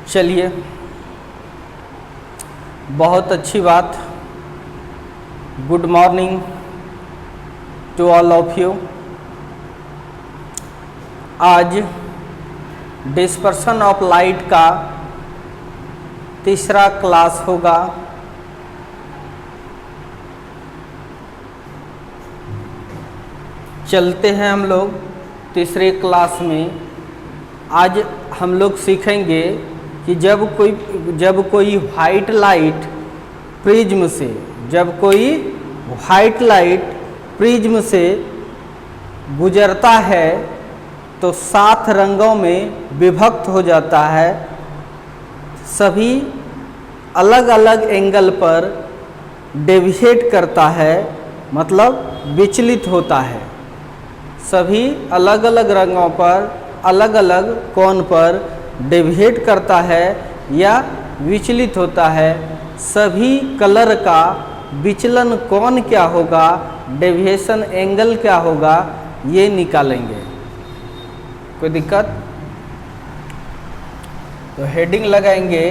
चलिए, बहुत अच्छी बात। Good morning to all of you. आज डिस्पर्शन ऑफ लाइट का तीसरा क्लास होगा। चलते हैं हम लोग तीसरे क्लास में। आज हम लोग सीखेंगे कि जब कोई वाइट लाइट प्रिज्म से गुजरता है तो 7 रंगों में विभक्त हो जाता है। सभी अलग अलग एंगल पर डेविएट करता है, मतलब विचलित होता है। सभी अलग अलग रंगों पर अलग अलग कोण पर डेविएट करता है या विचलित होता है। सभी कलर का विचलन कोण क्या होगा, डेविएशन एंगल क्या होगा, ये निकालेंगे। कोई दिक्कत? तो हेडिंग लगाएंगे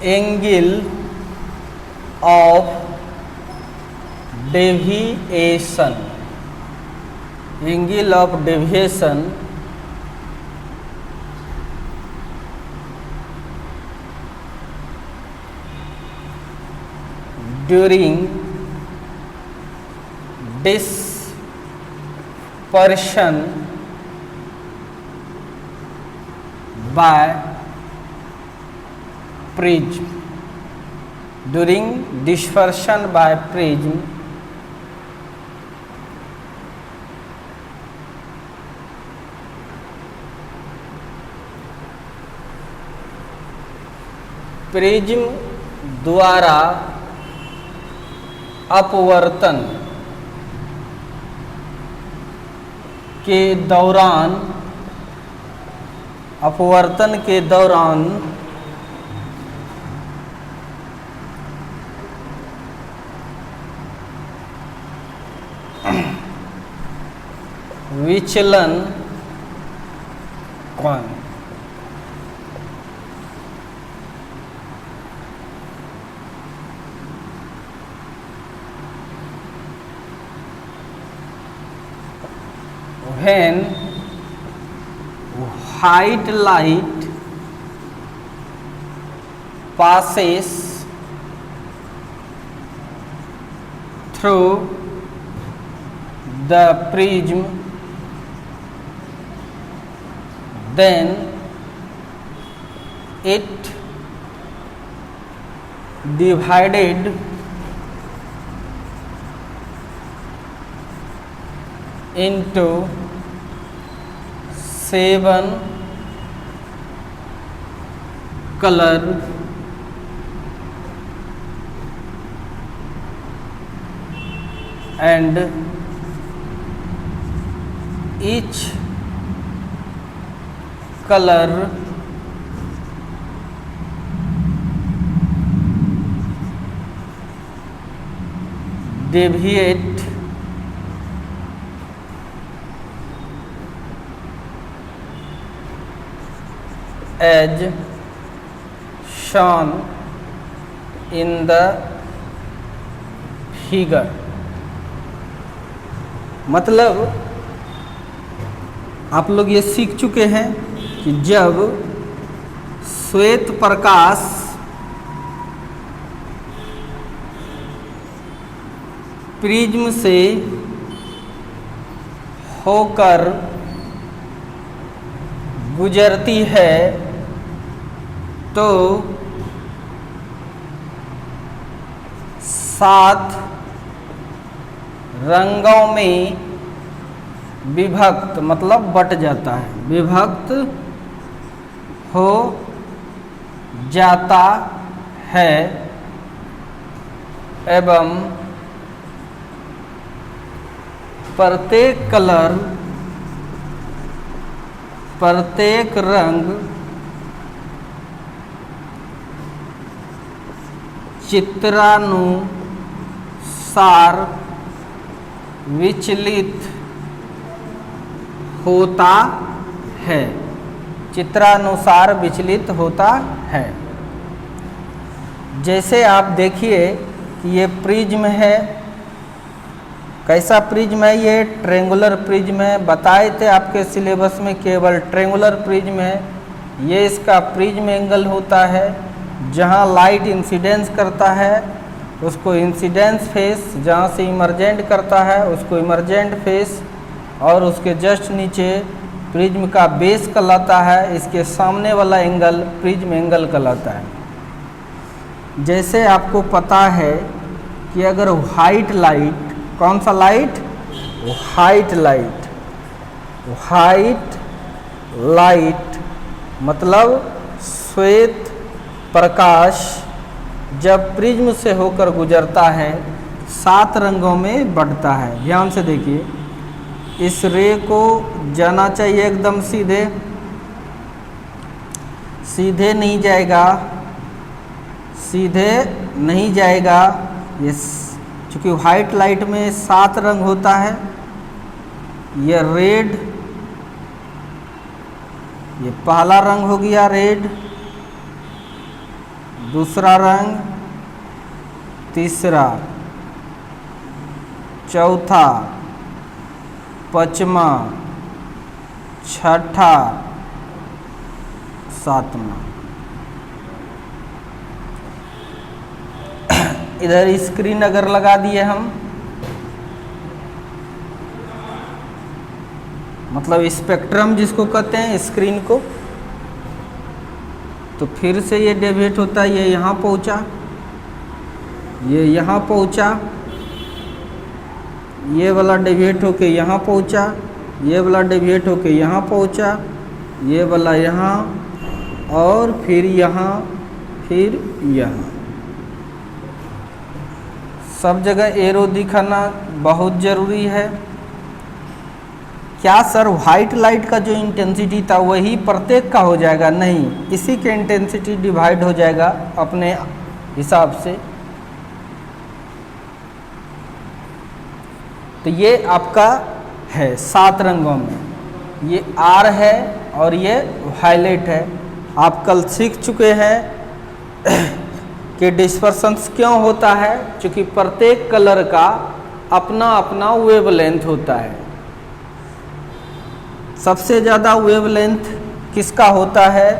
angle of deviation. Angle of deviation during dispersion by prism. During dispersion by prism prism द्वारा अपवर्तन के दौरान विचलन कोण when white light passes through the prism, then it divided into 7 color and each color deviate as shown in the figure। मतलब आप लोग ये सीख चुके हैं कि जब श्वेत प्रकाश प्रिज्म से होकर गुजरती है तो 7 रंगों में विभक्त, मतलब बट जाता है, विभक्त हो जाता है एवं प्रत्येक रंग चित्रानुसार विचलित होता है। चित्रानुसार विचलित होता है। जैसे आप देखिए कि ये प्रिज्म है, कैसा प्रिज्म है, ये ट्रेंगुलर प्रिज्म है। बताए थे आपके सिलेबस में केवल ट्रेंगुलर प्रिज्म है। ये इसका प्रिज्म एंगल होता है। जहाँ लाइट इंसिडेंस करता है उसको इंसिडेंस फेस, जहाँ से इमर्जेंट करता है उसको इमर्जेंट फेस, और उसके जस्ट नीचे प्रिज्म का बेस कहलाता है। इसके सामने वाला एंगल प्रिज्म एंगल कहलाता है। जैसे आपको पता है कि अगर व्हाइट लाइट, कौन सा light, white light, white light मतलब श्वेत प्रकाश जब प्रिज्म से होकर गुजरता है 7 रंगों में बढ़ता है। ध्यान से देखिए, इस रे को जाना चाहिए एकदम सीधे, सीधे नहीं जाएगा, सीधे नहीं जाएगा। ये चूँकि वाइट लाइट में 7 रंग होता है, ये रेड, ये पहला रंग हो गया रेड, दूसरा रंग, तीसरा, चौथा, पाँचवा, छठा, सातवां। इधर स्क्रीन अगर लगा दिए हम, मतलब स्पेक्ट्रम जिसको कहते हैं स्क्रीन को, तो फिर से ये डेविएट होता है। ये यहाँ पहुँचा, ये यहाँ पहुँचा, ये वाला डेविएट होके यहाँ पहुँचा, ये वाला डेविएट होके यहाँ पहुँचा, ये वाला यहाँ, और फिर यहाँ, फिर यहाँ। सब जगह एरो दिखाना बहुत ज़रूरी है। क्या सर वाइट लाइट का जो इंटेंसिटी था वही प्रत्येक का हो जाएगा? नहीं, इसी के इंटेंसिटी डिवाइड हो जाएगा अपने हिसाब से। तो ये आपका है 7 रंगों में, ये आर है और ये वायलेट है। आप कल सीख चुके हैं कि डिस्पर्शंस क्यों होता है, क्योंकि प्रत्येक कलर का अपना अपना वेवलेंथ होता है। सबसे ज़्यादा वेवलेंथ किसका होता है?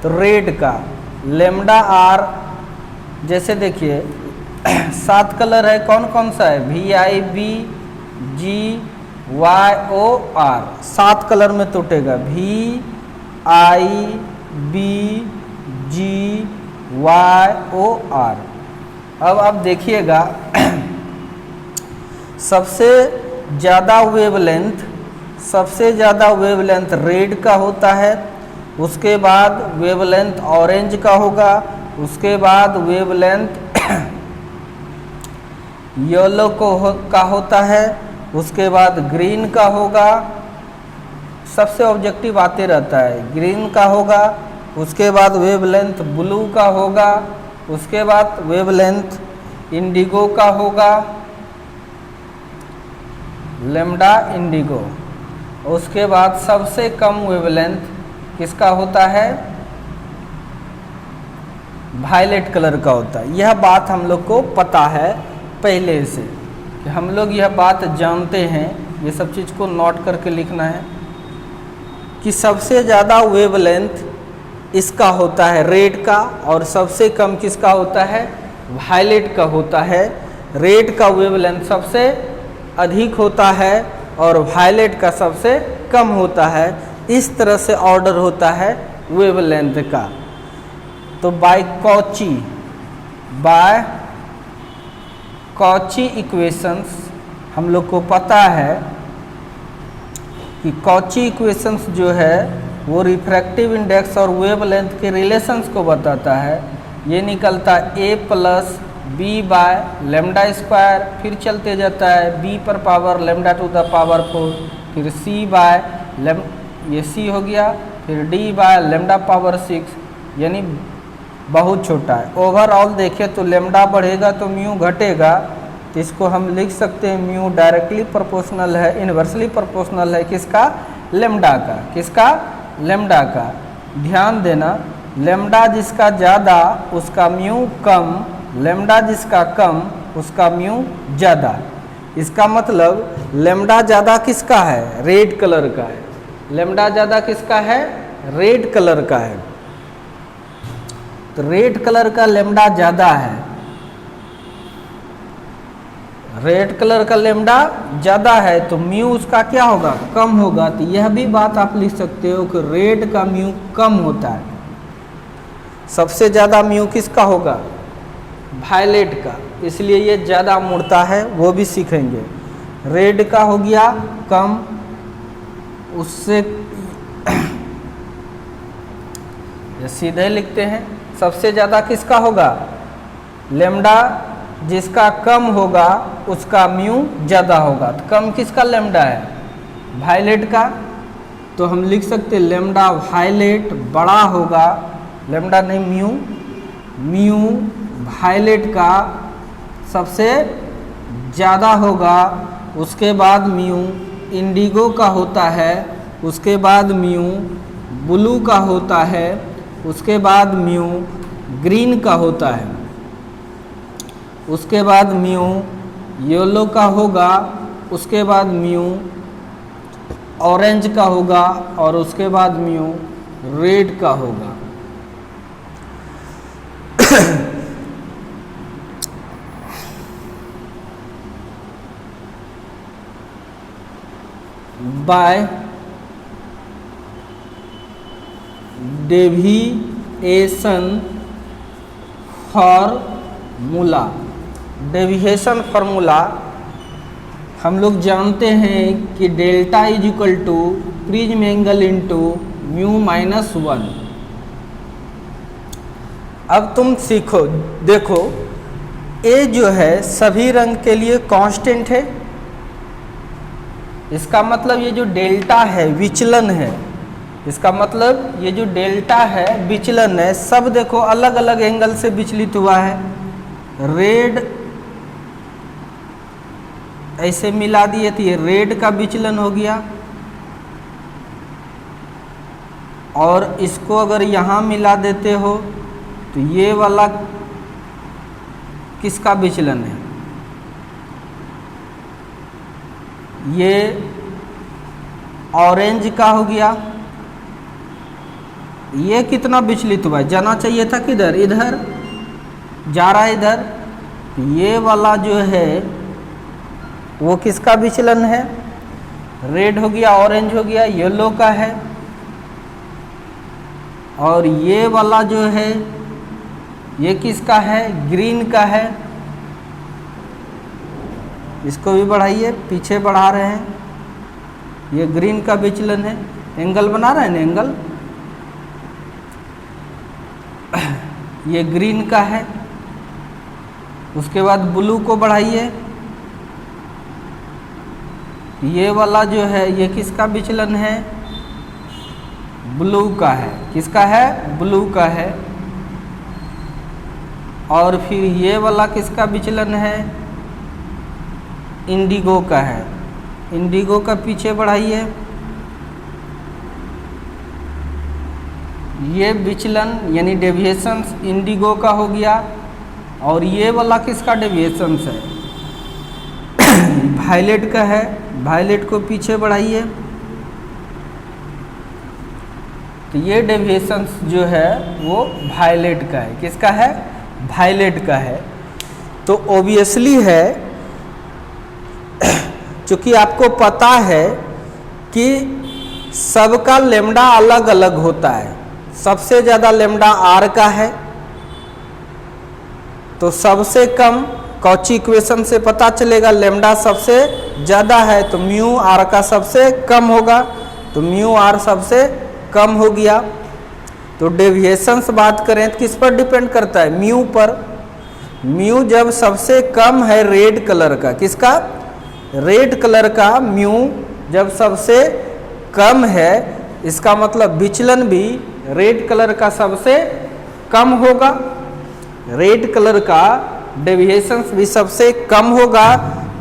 तो रेड का, लेमडा आर। जैसे देखिए 7 कलर है, कौन कौन सा है? VIB GYOR, 7 कलर में टूटेगा। VIB GYOR। अब आप देखिएगा सबसे ज़्यादा वेवलेंथ रेड का होता है, उसके बाद वेवलेंथ ऑरेंज का होगा, उसके बाद वेवलेंथ येलो का होता है, उसके बाद ग्रीन का होगा। सबसे ऑब्जेक्टिव आते रहता है, ग्रीन का होगा, उसके बाद वेवलेंथ ब्लू का होगा, उसके बाद वेवलेंथ इंडिगो का होगा, लेमडा इंडिगो। उसके बाद सबसे कम वेवलेंथ किसका होता है? वायलेट कलर का होता है। यह बात हम लोग को पता है पहले से, कि हम लोग यह बात जानते हैं। ये सब चीज़ को नोट करके लिखना है कि सबसे ज़्यादा वेवलेंथ इसका होता है रेड का, और सबसे कम किसका होता है? वायलेट का होता है। रेड का वेवलेंथ सबसे अधिक होता है और वायलेट का सबसे कम होता है। इस तरह से ऑर्डर होता है वेवलेंथ का। तो बाय कॉची इक्वेशंस हम लोग को पता है कि कॉची इक्वेशंस जो है वो रिफ्रैक्टिव इंडेक्स और वेवलेंथ के रिलेशंस को बताता है। ये निकलता A + B by lambda square, फिर चलते जाता है B पर power lambda two the power 4, फिर C बाय ये C हो गया, फिर D बाय लेमडा पावर 6, यानी बहुत छोटा है। ओवरऑल देखें तो लेमडा बढ़ेगा तो म्यू घटेगा, तो इसको हम लिख सकते हैं म्यू डायरेक्टली प्रोपोर्शनल है, इन्वर्सली प्रोपोर्शनल है किसका, लेमडा का। किसका, लेमडा का। ध्यान देना, लेमडा जिसका ज़्यादा उसका म्यू कम, लेमडा जिसका कम उसका म्यू ज़्यादा। इसका मतलब लेमडा ज़्यादा किसका है, रेड कलर का है। लेमडा ज़्यादा किसका है, रेड कलर का है। तो रेड कलर का लेमडा ज़्यादा है, रेड कलर का लेमडा ज़्यादा है तो म्यू उसका क्या होगा, कम होगा। तो यह भी बात आप लिख सकते हो कि रेड का म्यू कम होता है। सबसे ज़्यादा म्यू किसका होगा, वायलेट का, इसलिए ये ज़्यादा मुड़ता है, वो भी सीखेंगे। रेड का हो गया कम, उससे ये सीधे लिखते हैं। सबसे ज़्यादा किसका होगा, लेमडा जिसका कम होगा उसका म्यू ज़्यादा होगा। तो कम किसका लेमडा है, वायलेट का, तो हम लिख सकते लेमडा वायलेट बड़ा होगा, लेमडा नहीं म्यू, म्यू वायलेट का सबसे ज़्यादा होगा। उसके बाद म्यू इंडिगो का होता है, उसके बाद म्यू ब्लू का होता है, उसके बाद म्यू ग्रीन का होता है, उसके बाद म्यू येलो का होगा, उसके बाद म्यू ऑरेंज का होगा और उसके बाद म्यू रेड का होगा। By deviation formula. Deviation formula हम लोग जानते हैं कि delta is equal to prism angle into mu minus 1। अब तुम सीखो, देखो ए जो है सभी रंग के लिए कांस्टेंट है। इसका मतलब ये जो डेल्टा है विचलन है, इसका मतलब ये जो डेल्टा है विचलन है। सब देखो अलग अलग एंगल से विचलित हुआ है। रेड ऐसे मिला दिए तो ये रेड का विचलन हो गया, और इसको अगर यहाँ मिला देते हो तो ये वाला किसका विचलन है, ये ऑरेंज का हो गया। ये कितना विचलित हुआ है, जाना चाहिए था किधर, इधर जा रहा है इधर। ये वाला जो है वो किसका विचलन है, रेड हो गया, ऑरेंज हो गया, येलो का है। और ये वाला जो है ये किसका है, ग्रीन का है। इसको भी बढ़ाइए, पीछे बढ़ा रहे हैं, ये ग्रीन का विचलन है। एंगल बना रहे हैं ना, एंगल ये ग्रीन का है। उसके बाद ब्लू को बढ़ाइए, ये वाला जो है ये किसका विचलन है, ब्लू का है। किसका है, ब्लू का है। और फिर ये वाला किसका विचलन है, इंडिगो का है। इंडिगो का पीछे बढ़ाइए, ये विचलन यानी डेविएशन इंडिगो का हो गया। और ये वाला किसका डेविएशन है, वायलेट का है। वायलेट को पीछे बढ़ाइए, तो ये डेविएशन जो है वो वायलेट का है। किसका है, वायलेट का है। तो ऑब्वियसली है, चूँकि आपको पता है कि सबका लेमडा अलग अलग होता है। सबसे ज़्यादा लेमडा आर का है, तो सबसे कम कॉची इक्वेशन से पता चलेगा लेमडा सबसे ज़्यादा है तो म्यू आर का सबसे कम होगा, तो म्यू आर सबसे कम हो गया। तो डेविएशंस बात करें तो किस पर डिपेंड करता है, म्यू पर। म्यू जब सबसे कम है रेड कलर का, किसका, रेड कलर का म्यू जब सबसे कम है, इसका मतलब विचलन भी रेड कलर का सबसे कम होगा, रेड कलर का डेविएशन भी सबसे कम होगा।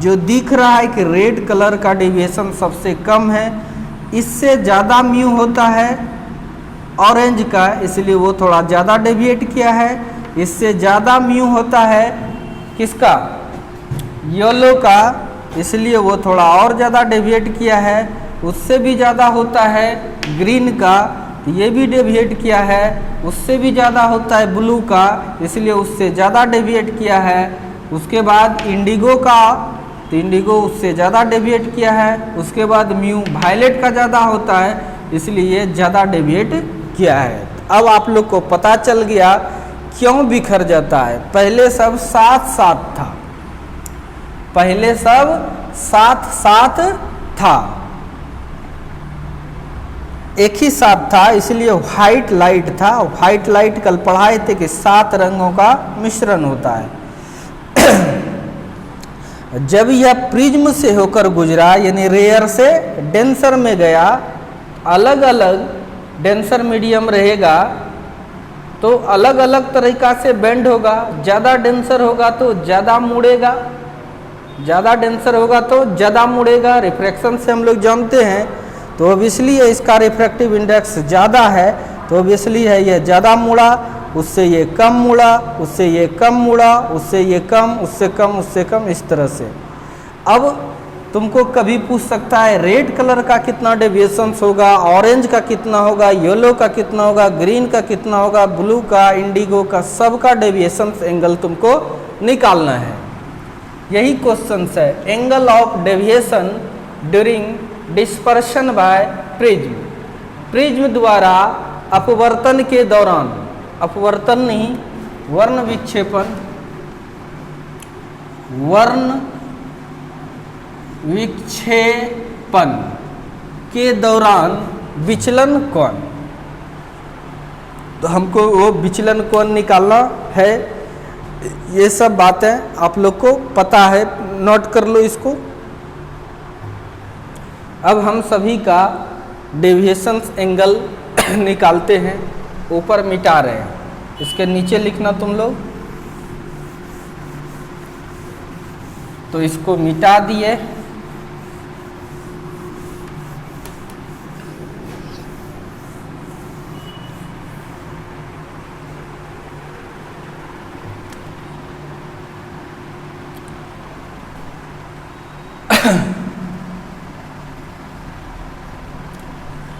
जो दिख रहा है कि रेड कलर का डेविएशन सबसे कम है, इससे ज़्यादा म्यू होता है ऑरेंज का, इसलिए वो थोड़ा ज़्यादा डेविएट किया है। इससे ज़्यादा म्यू होता है किसका, येलो का, इसलिए वो थोड़ा और ज़्यादा डेविएट किया है। उससे भी ज़्यादा होता है ग्रीन का, ये भी डेविएट किया है। उससे भी ज़्यादा होता है ब्लू का, इसलिए उससे ज़्यादा डेविएट किया है। उसके बाद इंडिगो का, तो इंडिगो उससे ज़्यादा डेविएट किया है। उसके बाद म्यू वायलेट का ज़्यादा होता है, इसलिए ये ज़्यादा डेविएट किया है। अब आप लोग को पता चल गया क्यों बिखर जाता है। पहले सब साथ साथ था, पहले सब साथ साथ था, एक ही साथ था, इसलिए व्हाइट लाइट था। व्हाइट लाइट कल पढ़ाए थे कि 7 रंगों का मिश्रण होता है। जब यह प्रिज्म से होकर गुजरा, यानी रेयर से डेंसर में गया, अलग अलग डेंसर मीडियम रहेगा तो अलग अलग तरीका से बेंड होगा। ज़्यादा डेंसर होगा तो ज़्यादा मुड़ेगा, ज़्यादा डेंसर होगा तो ज़्यादा मुड़ेगा। रिफ्रैक्शन से हम लोग जानते हैं, तो ऑब्वियसली इसका रिफ्रैक्टिव इंडेक्स ज़्यादा है, तो ऑब्वियसली है ये ज़्यादा मुड़ा, उससे ये कम मुड़ा, उससे ये कम मुड़ा, उससे ये कम, उससे कम, उससे कम, इस तरह से। अब तुमको कभी पूछ सकता है रेड कलर का कितना डेविएशंस होगा, ऑरेंज का कितना होगा, येलो का कितना होगा, ग्रीन का कितना होगा, ब्लू का, इंडिगो का, सबका डेविएशंस एंगल तुमको निकालना है। यही क्वेश्चन है, angle of deviation during dispersion by prism. Prism द्वारा अपवर्तन के दौरान, अपवर्तन नहीं, वर्ण विक्षेपण, वर्ण विक्षेपण के दौरान विचलन कोण, तो हमको वो विचलन कोण निकालना है। ये सब बातें आप लोग को पता है, नोट कर लो इसको। अब हम सभी का डेविएशन एंगल निकालते हैं, ऊपर मिटा रहे हैं, इसके नीचे लिखना तुम लोग। तो इसको मिटा दिए,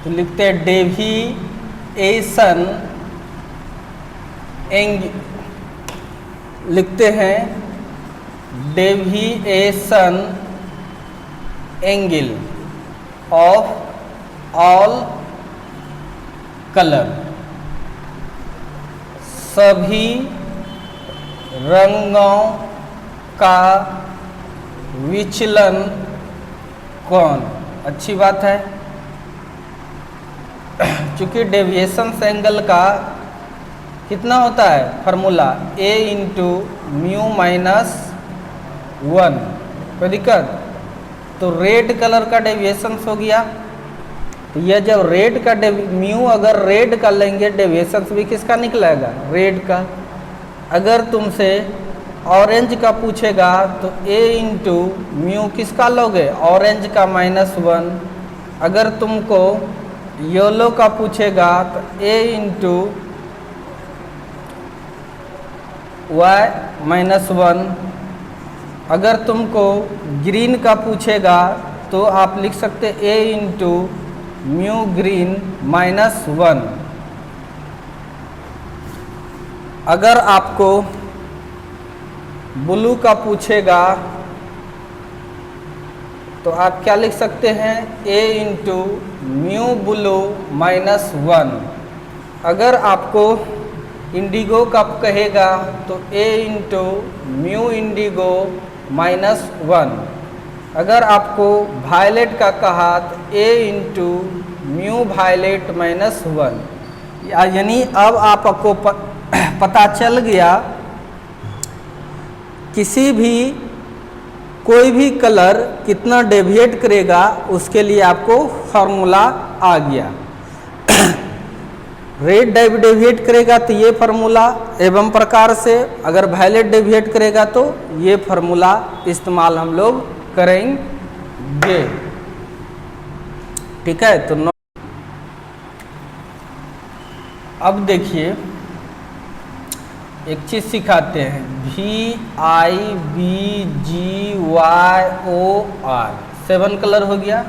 तो लिखते हैं डेविएशन लिखते हैं deviation angle of all colour, सभी रंगों का विचलन कोण। अच्छी बात है, चूंकि डेविएशन एंगल का कितना होता है formula, a into mu minus 1, कोई दिक्कत। तो रेड कलर का डेविएशन हो गया, तो यह जब रेड का म्यू अगर रेड का लेंगे, डेविएशन भी किसका निकलेगा, रेड का। अगर तुमसे ऑरेंज का पूछेगा तो a इंटू म्यू किसका लोगे, ऑरेंज का -1। अगर तुमको येलो का पूछेगा तो a इंटू वाई -1। अगर तुमको ग्रीन का पूछेगा तो आप लिख सकते a इंटू म्यू ग्रीन -1। अगर आपको ब्लू का पूछेगा तो आप क्या लिख सकते हैं, a इंटू म्यू ब्लू -1। अगर आपको इंडिगो का कहेगा तो a इंटू म्यू इंडिगो -1। अगर आपको वायलेट का कहा तो a इंटू म्यू वायलेट -1। यानी अब आपको पता चल गया किसी भी कोई भी कलर कितना डेविएट करेगा, उसके लिए आपको फार्मूला आ गया। रेड डेविएट करेगा तो ये फार्मूला एवं प्रकार से, अगर वायलेट डेविएट करेगा तो ये फार्मूला इस्तेमाल हम लोग करेंगे। ठीक है, तो अब देखिए एक चीज सिखाते हैं, VIBGYOR 7 कलर हो गया।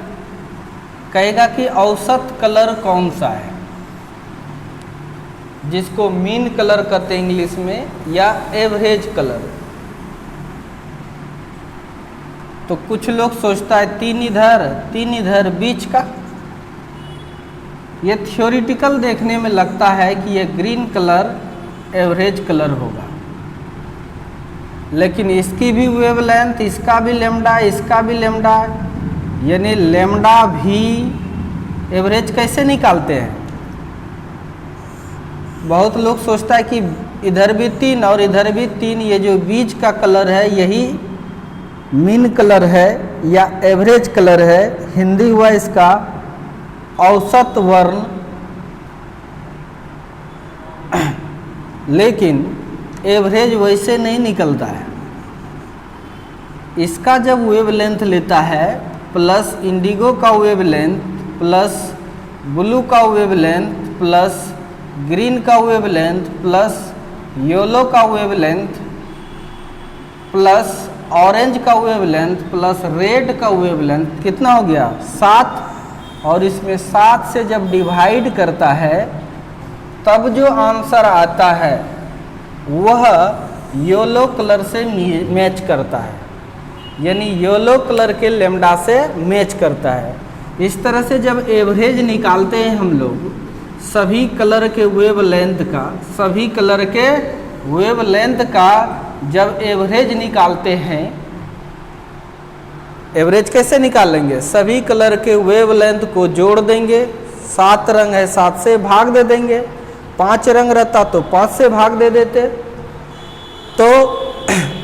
कहेगा कि औसत कलर कौन सा है, जिसको मीन कलर कहते हैं इंग्लिश में, या एवरेज कलर। तो कुछ लोग सोचता है 3 इधर बीच का। ये थ्योरेटिकल देखने में लगता है कि ये ग्रीन कलर एवरेज कलर होगा, लेकिन इसकी भी वेवलेंथ, इसका भी लेमडा, इसका भी लेमडा, यानी लेमडा भी एवरेज कैसे निकालते हैं। बहुत लोग सोचता है कि इधर भी 3 और इधर भी 3, ये जो बीच का कलर है यही मीन कलर है या एवरेज कलर है। हिंदी हुआ इसका औसत वर्ण। लेकिन एवरेज वैसे नहीं निकलता है। इसका जब वेवलेंथ लेता है प्लस इंडिगो का वेवलेंथ प्लस ब्लू का वेवलेंथ प्लस ग्रीन का वेवलेंथ प्लस येलो का वेवलेंथ प्लस ऑरेंज का वेवलेंथ प्लस रेड का वेवलेंथ, कितना हो गया 7। और इसमें 7 से जब डिवाइड करता है तब जो आंसर आता है वह येलो कलर से मैच करता है, यानी येलो कलर के लेमडा से मैच करता है। इस तरह से जब एवरेज निकालते हैं हम लोग सभी कलर के वेवलेंथ का, जब एवरेज निकालते हैं, एवरेज कैसे निकालेंगे, सभी कलर के वेवलेंथ को जोड़ देंगे। 7 रंग है 7 से भाग दे देंगे, 5 रंग रहता तो 5 से भाग दे देते, तो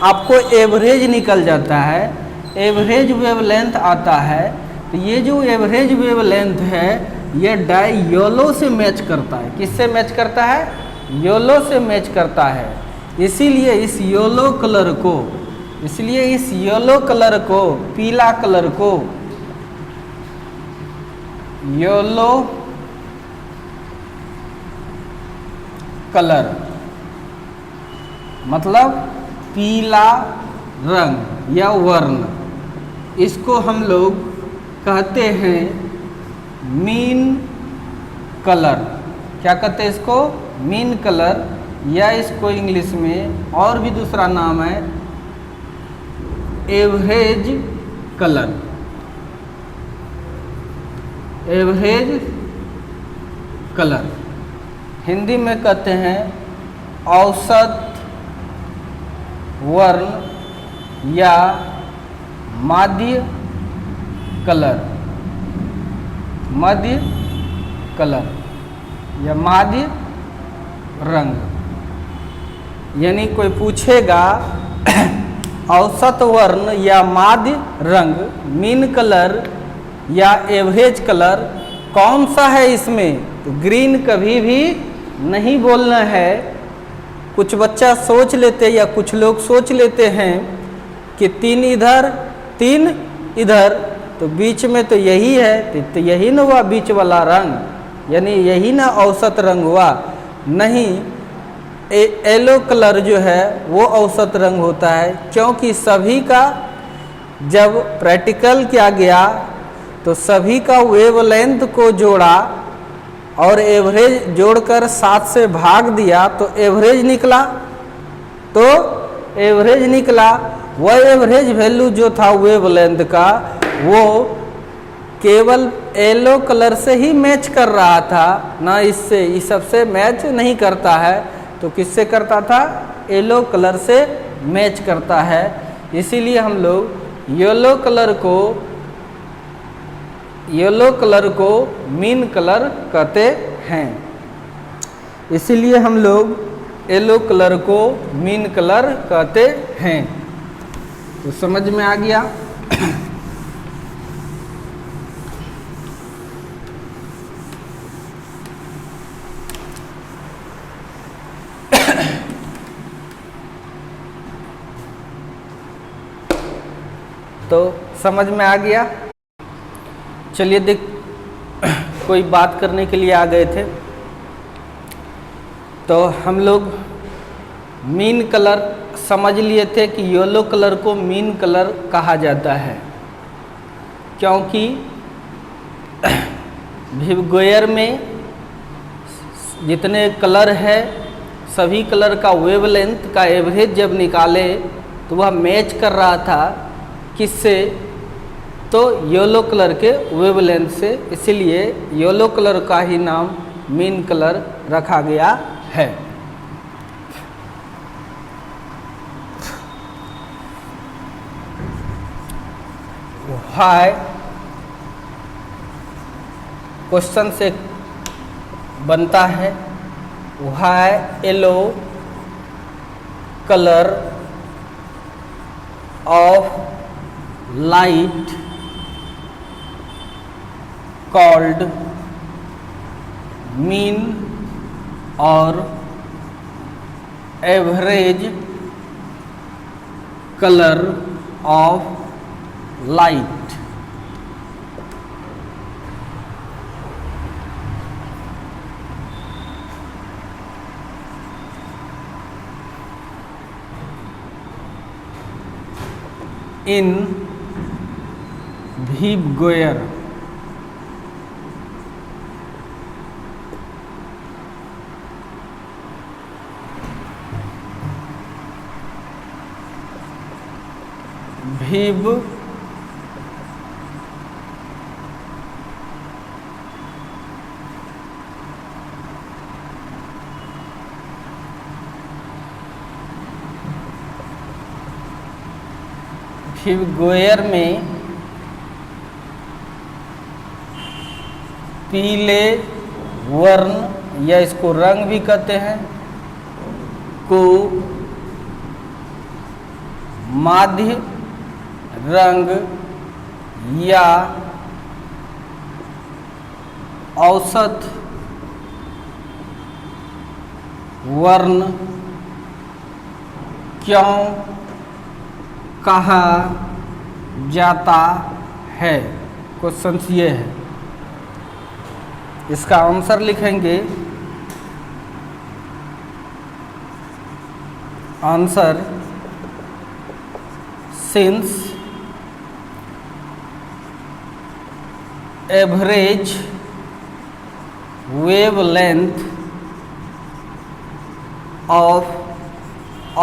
आपको एवरेज निकल जाता है। एवरेज वेवलेंथ आता है। तो ये जो एवरेज वेवलेंथ है ये डाई येलो से मैच करता है। किससे मैच करता है, येलो से मैच करता है। इसीलिए इस येलो कलर को पीला कलर को येलो कलर मतलब पीला रंग या वर्ण, इसको हम लोग कहते हैं मीन कलर। क्या कहते हैं इसको, मीन कलर, या इसको इंग्लिश में और भी दूसरा नाम है average colour. Average colour Hindi में कहते हैं औसत वर्ण या माध्य कलर, मध्य कलर या माध्य रंग। यानी कोई पूछेगा औसत वर्ण या माध्य रंग, मीन कलर या एवरेज कलर कौन सा है इसमें, तो ग्रीन कभी भी नहीं बोलना है। कुछ बच्चा सोच लेते या कुछ लोग सोच लेते हैं कि 3 इधर 3 इधर, तो बीच में तो यही है, तो यही ना हुआ बीच वाला रंग, यानी यही ना औसत रंग हुआ। नहीं, येलो कलर जो है वो औसत रंग होता है, क्योंकि सभी का जब प्रैक्टिकल किया गया तो सभी का वेवलेंथ को जोड़ा और एवरेज जोड़कर 7 से भाग दिया तो एवरेज निकला। वह एवरेज वैल्यू जो था वेवलेंथ का वो केवल येलो कलर से ही मैच कर रहा था, ना इससे, इस सबसे मैच नहीं करता है। तो किससे करता था, येलो कलर से मैच करता है। इसीलिए हम लोग येलो कलर को मीन कलर कहते हैं। इसीलिए हम लोग येलो कलर को मीन कलर कहते हैं। तो समझ में आ गया। तो समझ में आ गया। चलिए देख, कोई बात करने के लिए आ गए थे, तो हम लोग मीन कलर समझ लिए थे कि येलो कलर को मीन कलर कहा जाता है, क्योंकि विबगोयर में जितने कलर है सभी कलर का वेवलेंथ का एवरेज जब निकाले तो वह मैच कर रहा था किससे, तो येलो कलर के वेवलेंथ से, इसीलिए येलो कलर का ही नाम मीन कलर रखा गया है। हाय क्वेश्चन से बनता है, why yellow colour of light called mean और एवरेज कलर ऑफ लाइट। इन विबगोयर विबगोयर में पीले वर्ण या इसको रंग भी कहते हैं को माध्य रंग या औसत वर्ण क्यों कहा जाता है। क्वेश्चन ये है, इसका आंसर लिखेंगे। Answer, since average wavelength of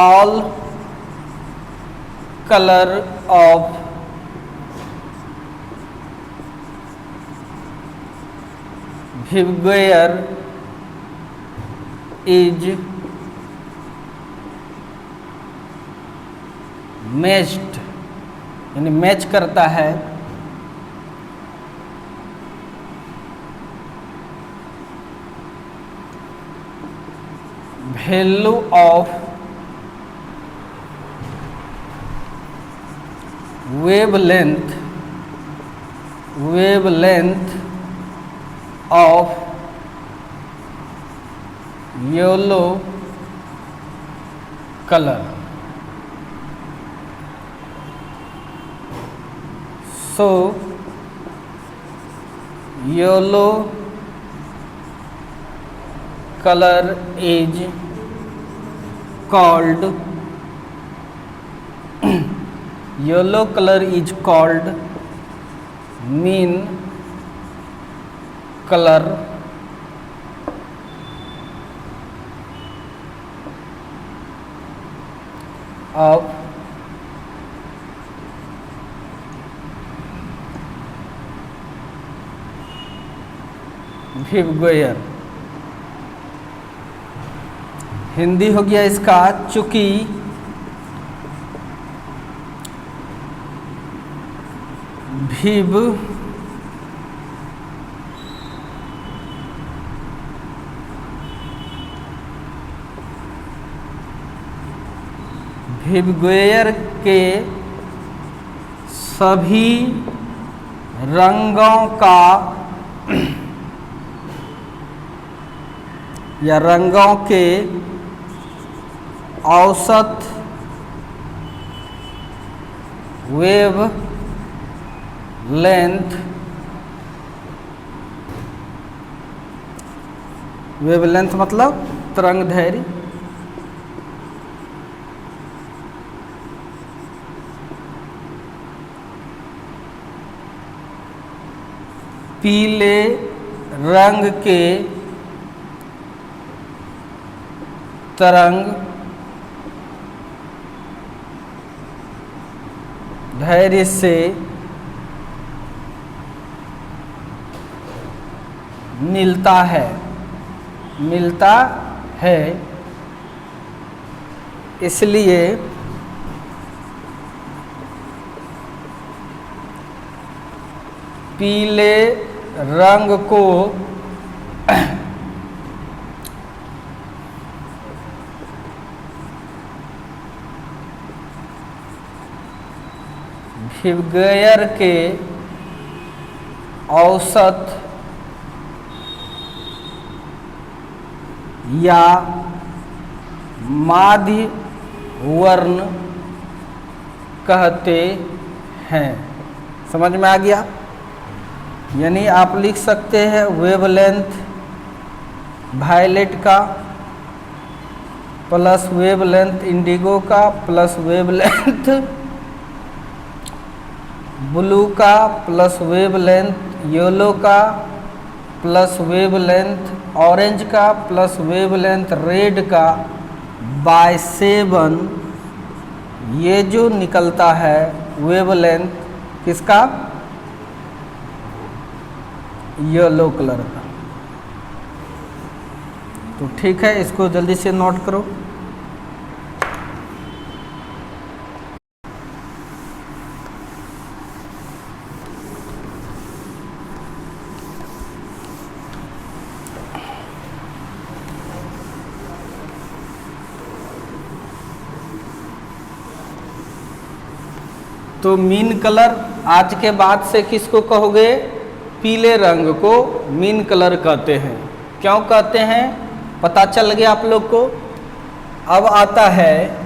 all color of विबगोयर is matched, यानी मैच करता है value of wavelength of yellow color. So yellow color is called yellow color is called mean color of VIBGYOR. Hindi हो गया इसका, चूंकि विबगोयर के सभी रंगों का या रंगों के औसत वेव लेंथ वेवलेंथ मतलब तरंग दैर्घ्य, पीले रंग के तरंग दैर्घ्य से मिलता है, इसलिए पीले रंग को विबग्योर के औसत या माध्य वर्ण कहते हैं। समझ में आ गया? यानी आप लिख सकते हैं वेवलेंथ वायलेट का प्लस वेवलेंथ इंडिगो का प्लस वेवलेंथ ब्लू का प्लस वेवलेंथ येलो का प्लस वेवलेंथ ऑरेंज का प्लस वेवलेंथ रेड का बाय 7, ये जो निकलता है वेवलेंथ किसका? येलो कलर का। तो ठीक है, इसको जल्दी से नोट करो। तो मीन कलर आज के बाद से किसको कहोगे? पीले रंग को मीन कलर कहते हैं। क्यों कहते हैं पता चल गया आप लोग को। अब आता है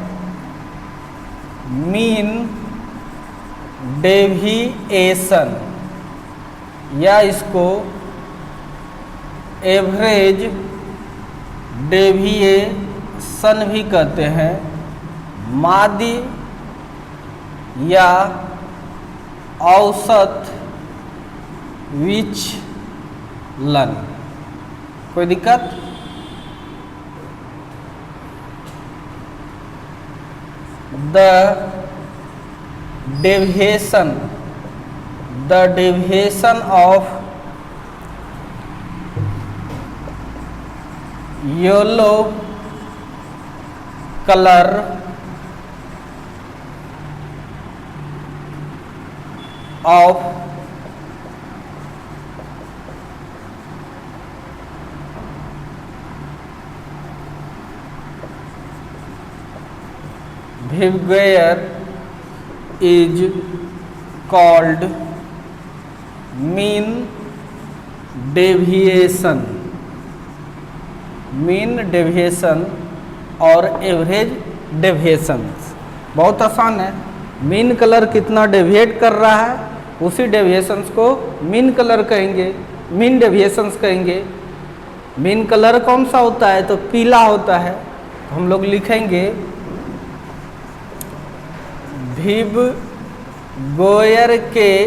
मीन डेविएशन, या इसको एवरेज डेविएशन भी कहते हैं। माध्य या औसत विचलन। कोई दिक्कत? The deviation of yellow colour of behavior is called mean deviation। Mean deviation और एवरेज डेविएशन बहुत आसान है। मीन कलर कितना डेविएट कर रहा है उसी डेविएशंस को मीन कलर कहेंगे, मीन डेविएशंस कहेंगे। मीन कलर कौन सा होता है? तो पीला होता है। तो हम लोग लिखेंगे विबग्योर के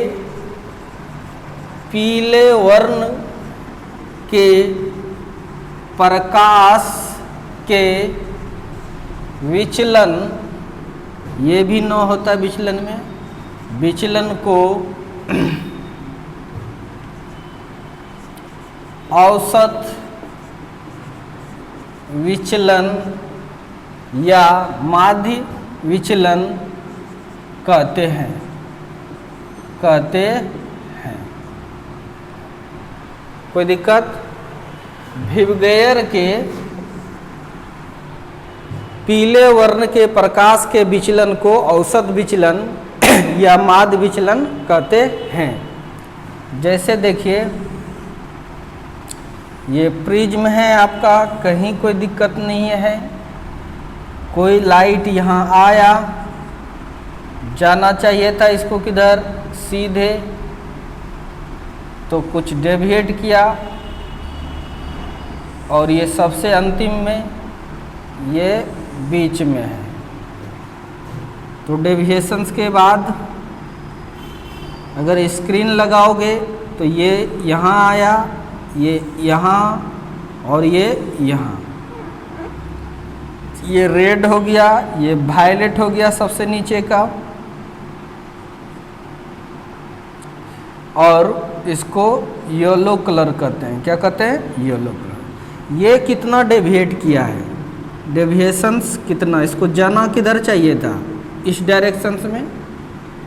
पीले वर्ण के प्रकाश के विचलन, ये भी न होता है विचलन में, विचलन को औसत विचलन या माध्य विचलन कहते हैं। कोई दिक्कत? विबग्योर के पीले वर्ण के प्रकाश के विचलन को औसत विचलन या माध्य विचलन कहते हैं। जैसे देखिए ये प्रिज्म है आपका, कहीं कोई दिक्कत नहीं है। कोई लाइट यहाँ आया, जाना चाहिए था इसको किधर? सीधे तो कुछ डेविएट किया, और ये सबसे अंतिम में ये बीच में है। तो डेविएशंस के बाद अगर स्क्रीन लगाओगे तो ये यहाँ आया, ये यहाँ, और ये यहाँ। ये रेड हो गया, ये वायलेट हो गया सबसे नीचे का, और इसको येलो कलर कहते हैं। क्या कहते हैं? Yellow colour. ये कितना डेविएट किया है, डेविएशंस कितना, इसको जाना किधर चाहिए था, इस डायरेक्शंस में,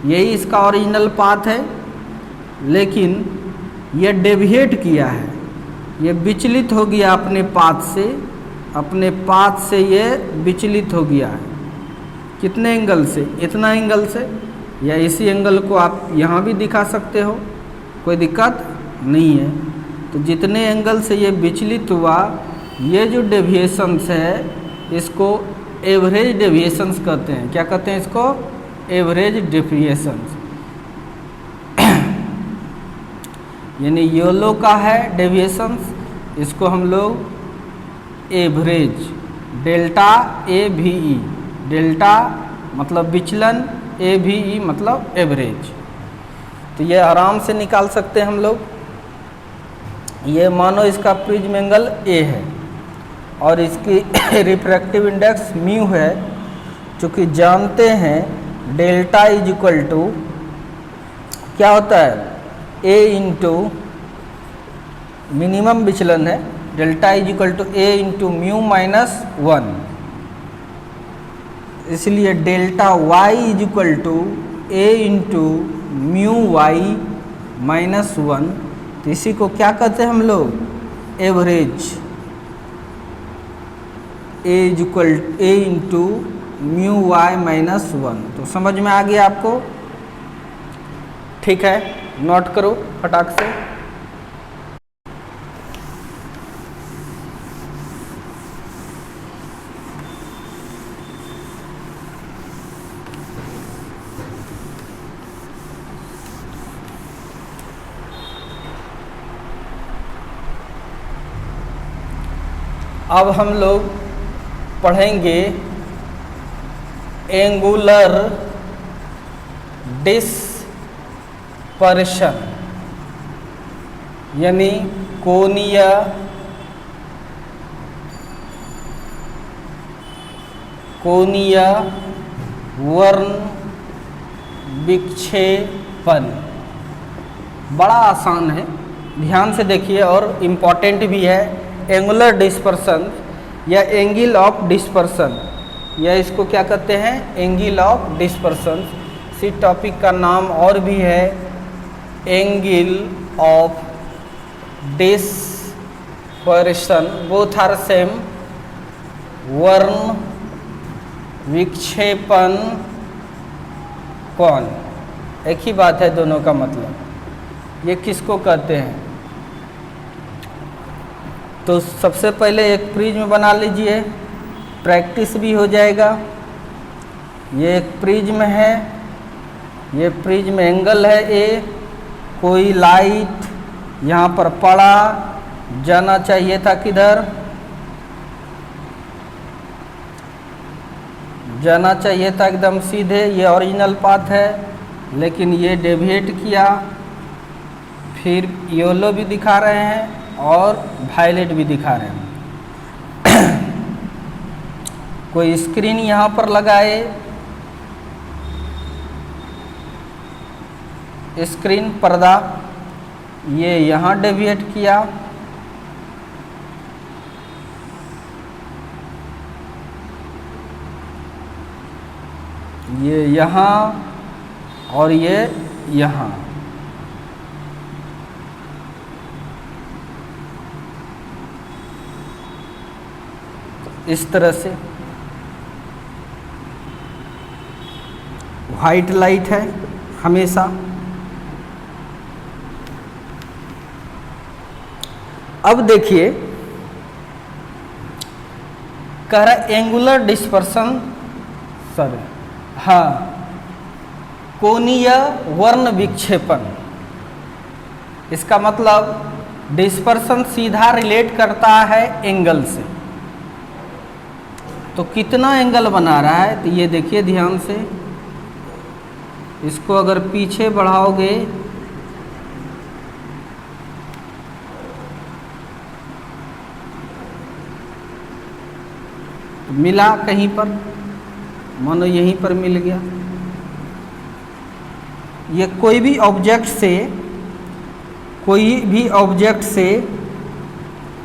यही इसका ओरिजिनल पाथ है, लेकिन ये डेविएट किया है, ये विचलित हो गया अपने पाथ से, अपने पाथ से ये विचलित हो गया है। कितने एंगल से? इतना एंगल से, या इसी एंगल को आप यहाँ भी दिखा सकते हो, कोई दिक्कत नहीं है। तो जितने एंगल से ये विचलित हुआ, ये जो डेविएशंस है इसको एवरेज डेविएशंस कहते हैं। क्या कहते हैं इसको? Average deviations. यानी येलो का है डेविएशंस, इसको हम लोग एवरेज, डेल्टा ए भी ई, डेल्टा मतलब विचलन, ए भी ई मतलब एवरेज। तो ये आराम से निकाल सकते हैं हम लोग। ये मानो इसका प्रिज्म एंगल ए है और इसकी रिफ्रैक्टिव इंडेक्स म्यू है, चूँकि जानते हैं डेल्टा इज इक्वल टू क्या होता है, ए इंटू मिनिमम विचलन है, delta is equal to A into mu minus 1। इसलिए delta Y is equal to A into mu Y minus 1। तो इसी को क्या कहते हैं हम लोग? Average. A is equal A into mu Y minus 1। तो समझ में आ गया आपको? ठीक है, नोट करो फटाक से। अब हम लोग पढ़ेंगे एंगुलर डिस्पर्शन, यानी कोणीय वर्ण विक्षेपण। बड़ा आसान है, ध्यान से देखिए, और इम्पॉर्टेंट भी है। एंगुलर डिस्पर्शन या एंगल ऑफ डिस्पर्शन, या इसको क्या कहते हैं? Angle of dispersion. इसी टॉपिक का नाम और भी है angle of dispersion. Both are same, वर्ण विक्षेपण कोण, एक ही बात है दोनों का मतलब। ये किसको कहते हैं? तो सबसे पहले एक प्रिज्म बना लीजिए, प्रैक्टिस भी हो जाएगा। ये एक प्रिज्म है, ये प्रिज्म एंगल है ए, कोई लाइट यहाँ पर पड़ा, जाना चाहिए था किधर? जाना चाहिए था एकदम सीधे, ये ओरिजिनल पाथ है, लेकिन ये डेविएट किया। फिर येलो भी दिखा रहे हैं और वायलेट भी दिखा रहे हैं। कोई स्क्रीन यहाँ पर लगाए, स्क्रीन पर्दा, ये यहाँ डेविएट किया, ये यहाँ, और ये यहाँ। इस तरह से वाइट लाइट है हमेशा। अब देखिए, कह रहा एंगुलर डिस्पर्शन, सॉरी, हाँ, कोणीय वर्ण विक्षेपण। इसका मतलब डिस्पर्सन सीधा रिलेट करता है एंगल से। तो कितना एंगल बना रहा है, तो ये देखिए ध्यान से, इसको अगर पीछे बढ़ाओगे तो मिला कहीं पर, मानो यहीं पर मिल गया। ये कोई भी ऑब्जेक्ट से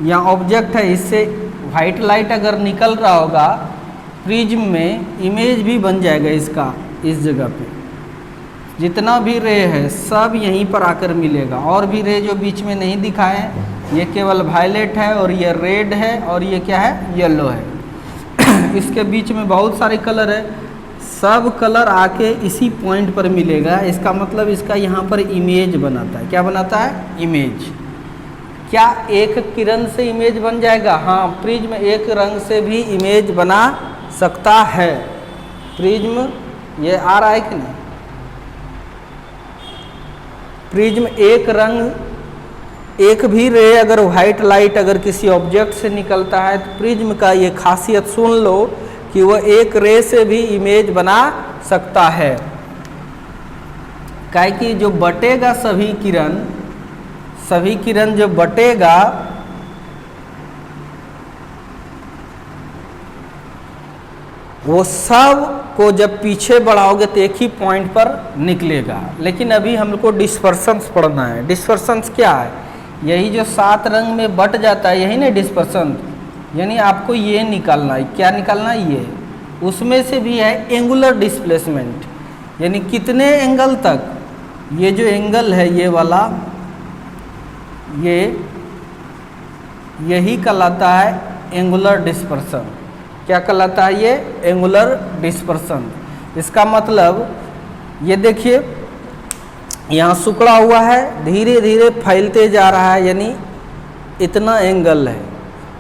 या ऑब्जेक्ट है, इससे वाइट लाइट अगर निकल रहा होगा प्रिज्म में, इमेज भी बन जाएगा इसका इस जगह पे। जितना भी रे है सब यहीं पर आकर मिलेगा। और भी रे जो बीच में नहीं दिखाए हैं, ये केवल वायलेट है और ये रेड है और ये क्या है, येलो है। इसके बीच में बहुत सारे कलर है, सब कलर आके इसी पॉइंट पर मिलेगा। इसका मतलब इसका यहाँ पर इमेज बनाता है। क्या बनाता है? इमेज। क्या एक किरण से इमेज बन जाएगा? हाँ, प्रिज्म एक रंग से भी इमेज बना सकता है। प्रिज्म ये आ रहा है कि नहीं? प्रिज्म एक रंग, एक भी रे अगर व्हाइट लाइट अगर किसी ऑब्जेक्ट से निकलता है तो प्रिज्म का ये खासियत सुन लो कि वह एक रे से भी इमेज बना सकता है। काहे कि जो बटेगा सभी किरण जो बटेगा वो सब को जब पीछे बढ़ाओगे तो एक ही पॉइंट पर निकलेगा। लेकिन अभी हमको डिस्पर्शंस पढ़ना है। डिस्पर्शंस क्या है? यही जो 7 रंग में बट जाता है, यही ना डिस्पर्शन। यानी आपको ये निकालना है। क्या निकालना है? ये। उसमें से भी है एंगुलर डिस्प्लेसमेंट, यानी कितने एंगल तक ये जो एंगल है ये वाला, यही कहलाता है एंगुलर डिस्पर्शन। क्या कहलाता है? ये एंगुलर डिस्पर्शन। इसका मतलब ये देखिए यहाँ सिकुड़ा हुआ है, धीरे धीरे फैलते जा रहा है, यानी इतना एंगल है,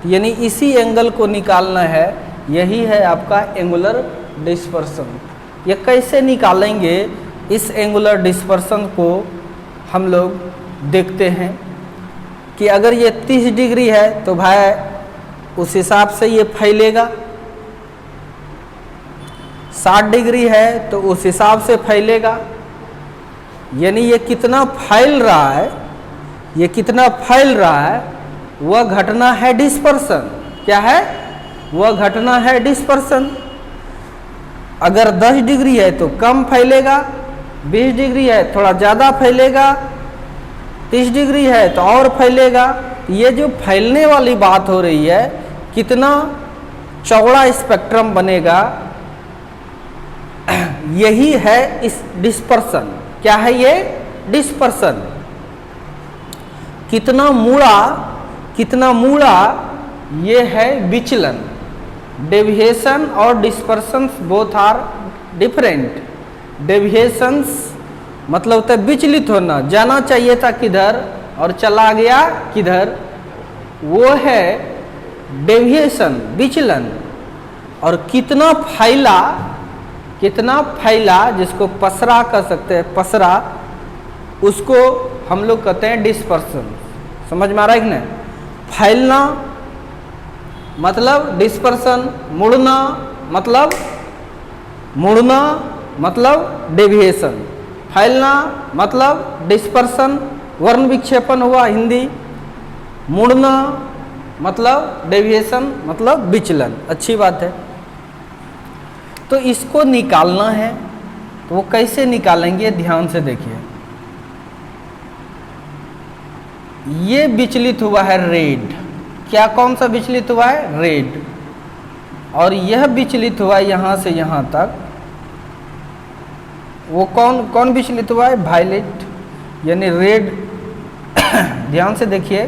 यानी इसी एंगल को निकालना है। यही है आपका एंगुलर डिस्पर्शन। ये कैसे निकालेंगे? इस एंगुलर डिस्पर्शन को हम लोग देखते हैं कि अगर ये 30 डिग्री है तो भाई उस हिसाब से ये फैलेगा, 60 डिग्री है तो उस हिसाब से फैलेगा। यानी ये कितना फैल रहा है, ये कितना फैल रहा है, वह घटना है डिस्पर्शन। क्या है? वह घटना है डिस्पर्शन। अगर 10 डिग्री है तो कम फैलेगा, 20 डिग्री है थोड़ा ज़्यादा फैलेगा, 30 डिग्री है तो और फैलेगा। ये जो फैलने वाली बात हो रही है, कितना चौड़ा स्पेक्ट्रम बनेगा, यही है इस डिस्पर्शन। क्या है ये? डिस्पर्शन। कितना मूड़ा ये है विचलन। डेविएशन और dispersion both are different. Deviations मतलब होता है विचलित होना, जाना चाहिए था किधर और चला गया किधर, वो है डेविएशन, विचलन। और कितना फैला जिसको पसरा कर सकते हैं, पसरा, उसको हम लोग कहते हैं डिस्पर्शन। समझ में आ रहा है कि नहीं? फैलना मतलब डिस्पर्शन, मुड़ना मतलब डेविएशन, फैलना मतलब डिस्पर्शन, वर्ण विक्षेपण हुआ हिंदी, मुड़ना मतलब डेविएशन मतलब विचलन। अच्छी बात है। तो इसको निकालना है, तो वो कैसे निकालेंगे? ध्यान से देखिए। ये विचलित हुआ है रेड। क्या, कौन सा विचलित हुआ है? रेड। और यह विचलित हुआ है यहाँ से यहाँ तक, वो कौन विचलित हुआ है? वायलेट, यानी रेड। ध्यान से देखिए,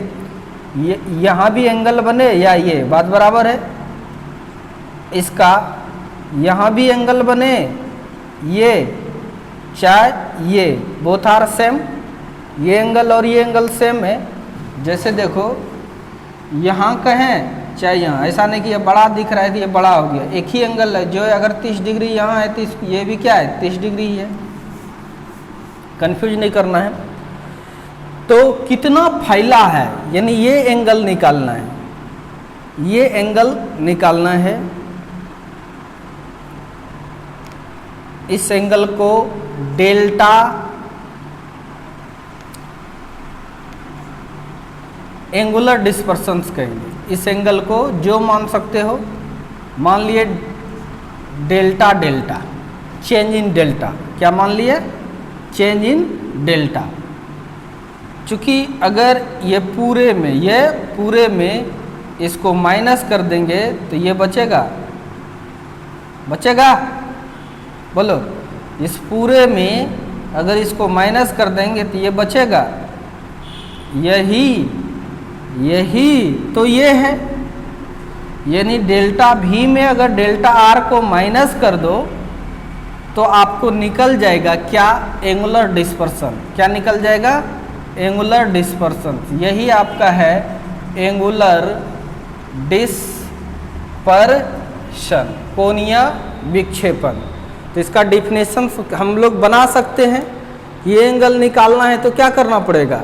ये यहाँ भी एंगल बने या ये बात बराबर है। इसका यहाँ भी एंगल बने, ये चाहे ये, बोथ आर सेम। ये एंगल और ये एंगल सेम है। जैसे देखो यहाँ कहें चाहे यहाँ, ऐसा नहीं कि ये बड़ा दिख रहा है तो ये बड़ा हो गया। एक ही एंगल है। जो अगर 30 डिग्री यहाँ है तो ये भी क्या है? 30 डिग्री ही है। कंफ्यूज नहीं करना है। तो कितना फैला है, यानी ये एंगल निकालना है, ये एंगल निकालना है। इस एंगल को डेल्टा एंगुलर डिस्पर्शंस कहेंगे। इस एंगल को जो मान सकते हो, मान लिए delta delta, change in delta. क्या मान लिए? Change in delta. चूंकि अगर ये पूरे में इसको माइनस कर देंगे तो ये बचेगा, बोलो। इस पूरे में अगर इसको माइनस कर देंगे तो ये बचेगा, यही तो ये है। यानी डेल्टा V में अगर डेल्टा R को माइनस कर दो तो आपको निकल जाएगा क्या? Angular dispersion. क्या निकल जाएगा? Angular dispersion. यही आपका है एंगुलर डिस्पर्शन, कोणीय विक्षेपण। तो इसका डिफिनेशन हम लोग बना सकते हैं। ये एंगल निकालना है तो क्या करना पड़ेगा?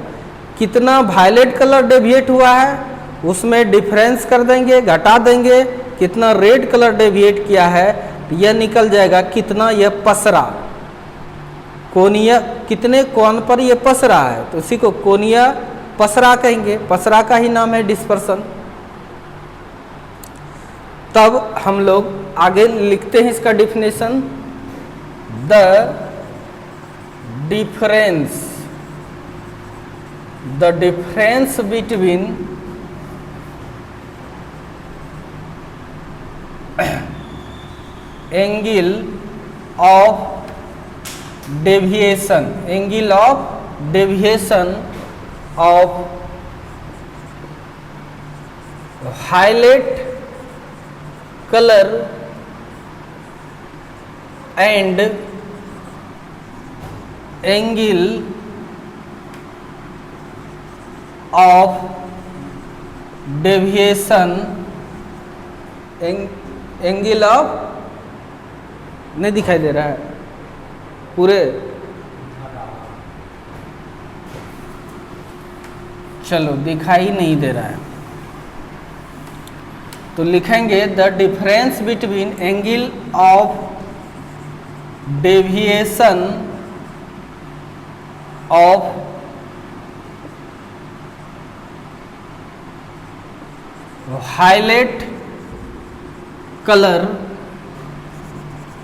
कितना वायलेट कलर डेविएट हुआ है उसमें डिफरेंस कर देंगे, घटा देंगे। कितना रेड कलर डेविएट किया है तो यह निकल जाएगा कितना यह पसरा, कोणीय कितने कोण पर यह पसरा है, तो उसी को कोणीय पसरा कहेंगे। पसरा का ही नाम है डिस्पर्शन। तब हम लोग आगे लिखते हैं इसका definition. The difference between angle of deviation of violet color and angle of deviation, angle of, नहीं दिखाई दे रहा है पूरे, चलो दिखाई नहीं दे रहा है तो लिखेंगे the difference between angle of deviation of violet color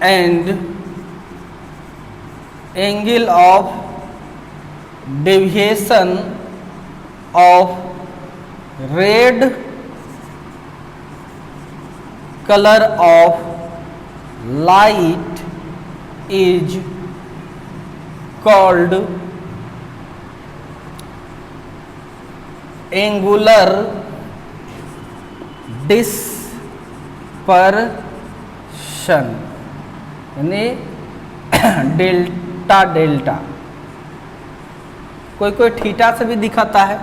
and angle of deviation of red color of light is called angular dispersion, यानी डेल्टा डेल्टा। कोई थीटा से भी दिखाता है,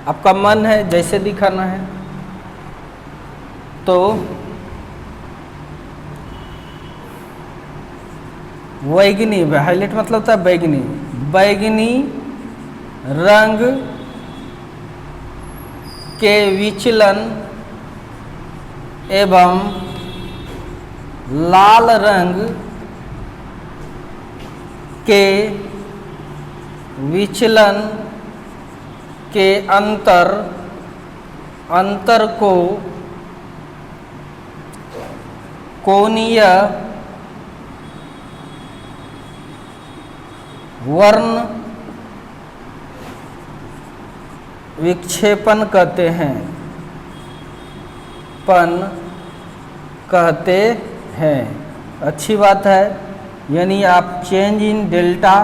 आपका मन है जैसे दिखाना है। तो बैगनी, हाईलाइट मतलब होता है बैगनी रंग के विचलन एवं लाल रंग के विचलन के अंतर को कोणीय वर्ण विक्षेपण कहते हैं, अच्छी बात है। यानी आप चेंज इन डेल्टा,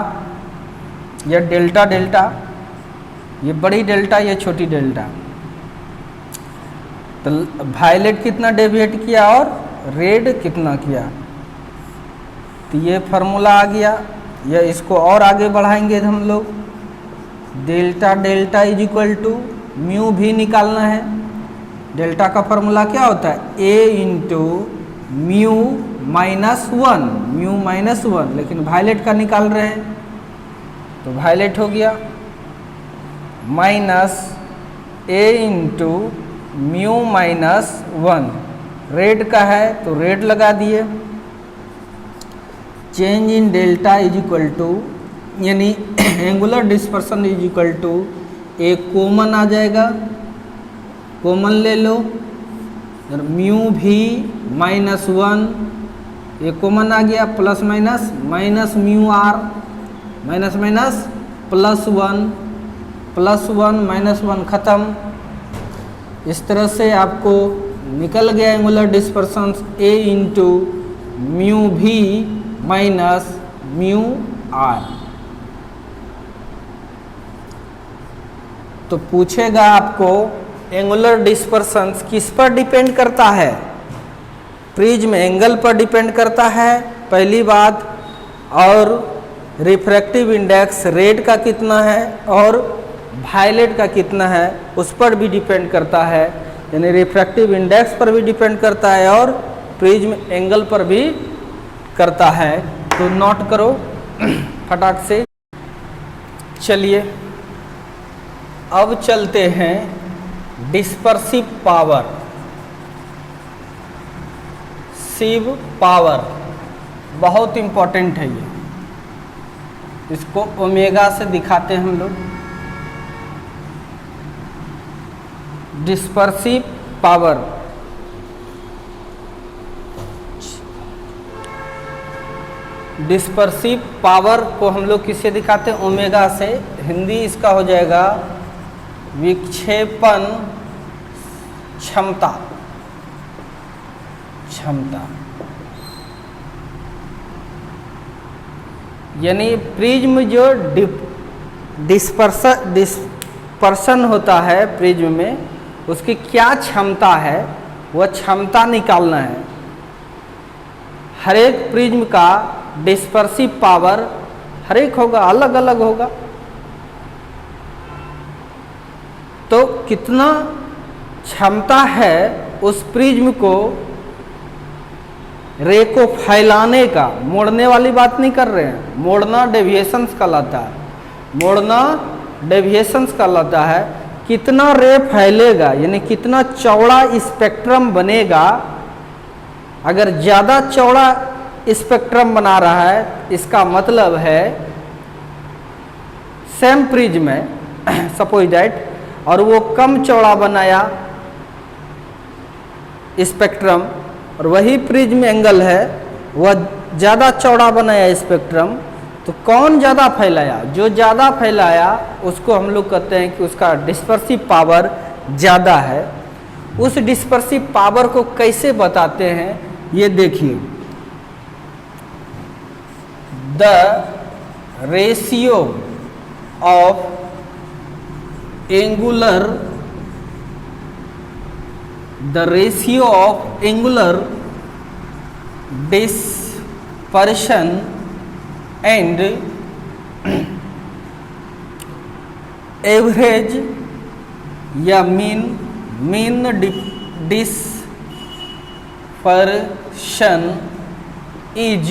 या डेल्टा डेल्टा, ये बड़ी डेल्टा, ये छोटी डेल्टा, तो वायलेट कितना डेविएट किया और रेड कितना किया, तो ये फार्मूला आ गया। या इसको और आगे बढ़ाएंगे हम लोग, delta delta is equal to mu भी निकालना है। डेल्टा का फार्मूला क्या होता है? A into mu minus one, लेकिन वायलेट का निकाल रहे हैं तो वायलेट हो गया minus A into mu minus 1। Red का है तो रेड लगा दिए। Change in delta is equal to, यानी angular dispersion is equal to, एक कॉमन आ जाएगा, कॉमन ले लो, म्यू भी माइनस 1, ये कॉमन आ गया, plus minus minus mu R, minus minus plus 1 minus 1 ख़त्म। इस तरह से आपको निकल गया angular dispersion A into mu भी माइनस म्यू आर। तो पूछेगा आपको एंगुलर डिस्पर्सन किस पर डिपेंड करता है? प्रिज्म एंगल पर डिपेंड करता है पहली बात, और रिफ्रैक्टिव इंडेक्स रेड का कितना है और वायलेट का कितना है उस पर भी डिपेंड करता है। यानी रिफ्रैक्टिव इंडेक्स पर भी डिपेंड करता है और प्रिज्म एंगल पर भी करता है। तो नोट करो फटाक से। चलिए अब चलते हैं डिस्पर्सिव पावर, सिव पावर, बहुत इम्पोर्टेंट है ये, इसको ओमेगा से दिखाते हैं हम लोग। डिस्पर्सिव पावर, डिस्पर्सिव पावर को हम लोग किससे दिखाते हैं? ओमेगा से। हिंदी इसका हो जाएगा विक्षेपण क्षमता, यानी प्रिज्म जो डिस्पर्सन होता है प्रिज्म में, उसकी क्या क्षमता है वह क्षमता निकालना है। हर एक प्रिज्म का डिस्पर्सिव पावर हर एक होगा, अलग अलग होगा। तो कितना क्षमता है उस प्रिज्म को रे को फैलाने का, मोड़ने वाली बात नहीं कर रहे हैं, मोड़ना डेविएशंस कहलाता है, मोड़ना डेविएशंस कहलाता है। कितना रे फैलेगा यानी कितना चौड़ा स्पेक्ट्रम बनेगा। अगर ज़्यादा चौड़ा स्पेक्ट्रम बना रहा है इसका मतलब है सेम प्रिज्म है सपोज दैट, और वो कम चौड़ा बनाया स्पेक्ट्रम, और वही प्रिज्म एंगल है वह ज़्यादा चौड़ा बनाया स्पेक्ट्रम, तो कौन ज़्यादा फैलाया? जो ज़्यादा फैलाया उसको हम लोग कहते हैं कि उसका डिस्पर्सिव पावर ज़्यादा है। उस डिस्पर्सिव पावर को कैसे बताते हैं ये देखिए। The ratio of angular, the ratio of angular dispersion and average या mean dispersion is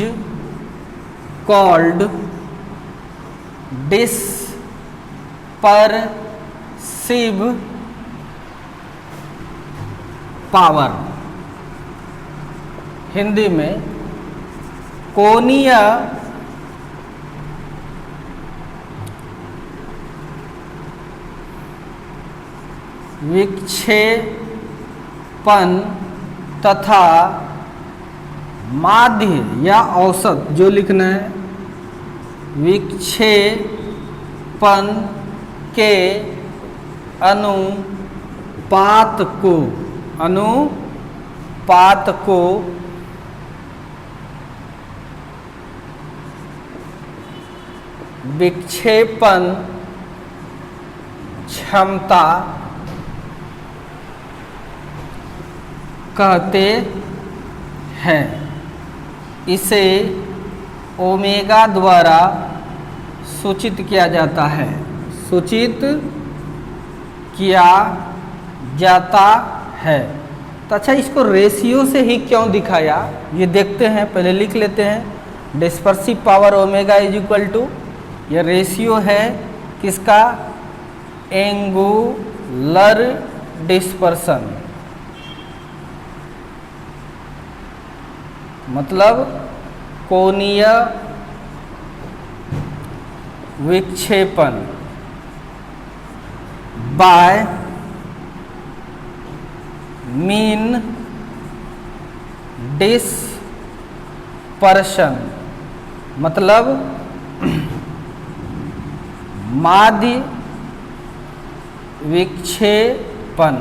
called dispersive power. Hindi में कोणीय विक्षेपण तथा माध्य या औसत, जो लिखना है, विक्षेपण के अनुपात को विक्षेपण क्षमता कहते हैं। इसे ओमेगा द्वारा सूचित किया जाता है, सूचित किया जाता है। तो अच्छा, इसको रेशियो से ही क्यों दिखाया ये देखते हैं, पहले लिख लेते हैं। Dispersive power omega is equal to, यह रेशियो है किसका? एंगुलर डिस्पर्सन, मतलब कोणीय विक्षेपण, बाय मीन डिस्पर्शन, मतलब माध्य विक्षेपण।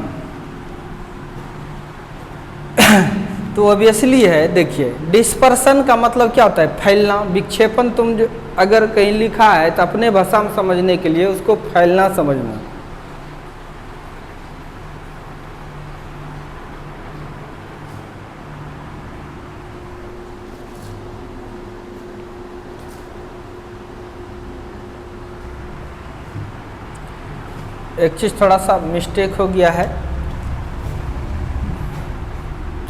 तो ऑब्वियसली है, देखिए डिस्पर्सन का मतलब क्या होता है, फैलना। विक्षेपण तुम जो अगर कहीं लिखा है तो अपने भाषा में समझने के लिए उसको फैलना समझना। एक चीज़ थोड़ा सा मिस्टेक हो गया है,